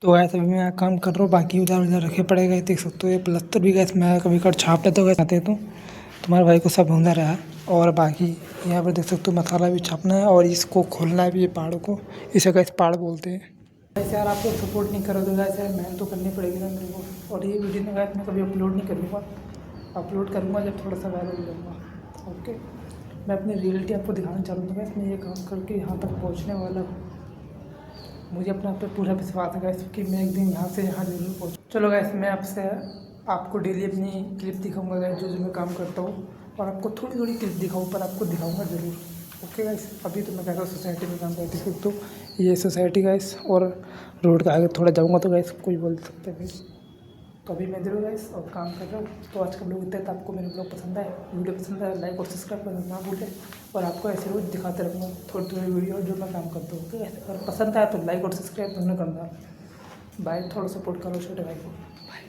तो गैस अभी मैं यहाँ काम कर रहा हूँ, बाकी उधर उधर रखे पड़े गए, देख सकते हो। ये प्लस्तर भी गैस मैं कभी कभी छाप लेता हूँ गैस आते तो तुम्हारे भाई को सब होना रहा। और बाकी यहाँ पर देख सकते हो मसाला भी छापना है और इसको खोलना भी है पहाड़ों को, इसे गैस पहाड़ बोलते हैं। वैसे यार आप लोग सपोर्ट नहीं करो तो गैस यार मेहनत तो करनी पड़ेगी ना मेरे को। और ये वीडियो में गैस मैं कभी अपलोड नहीं करूँगा, अपलोड करूँगा जब थोड़ा सा वायरल हो जाऊँगा। ओके, मैं अपनी रियलिटी आपको दिखाना चाहूँगा गैस, मैं ये काम करके यहाँ तक पहुँचने वाला हूँ। मुझे अपने आप पे पूरा विश्वास है गैस कि मैं एक दिन यहाँ से यहाँ जरूर पहुँच। चलो गैस मैं आपको डेली अपनी क्लिप दिखाऊंगा गैस, जो मैं काम करता हूँ, और आपको थोड़ी थोड़ी क्लिप दिखाऊँ पर आपको दिखाऊंगा ज़रूर। ओके गैस, अभी तो मैं कहता हूँ सोसाइटी में काम करती हूँ, तो ये सोसाइटी गैस और रोड का आगे थोड़ा जाऊँगा तो गैस कोई बोल सकते हैं भाई। तो अभी मैं जरूर गैस और काम कर रहा हूँ। तो आज का ब्लॉग इतना है। तो आपको मेरे ब्लॉग पसंद आए, वीडियो पसंद आए, लाइक और सब्सक्राइब करना ना भूलें। और आपको ऐसे रोज दिखाते रहूँगा थोड़ी थोड़ी वीडियो जो मैं काम करता हूँ। तो अगर पसंद आए तो लाइक और सब्सक्राइब जरूर करना। बाय, थोड़ा सपोर्ट करो छोटे भाई को। बाय।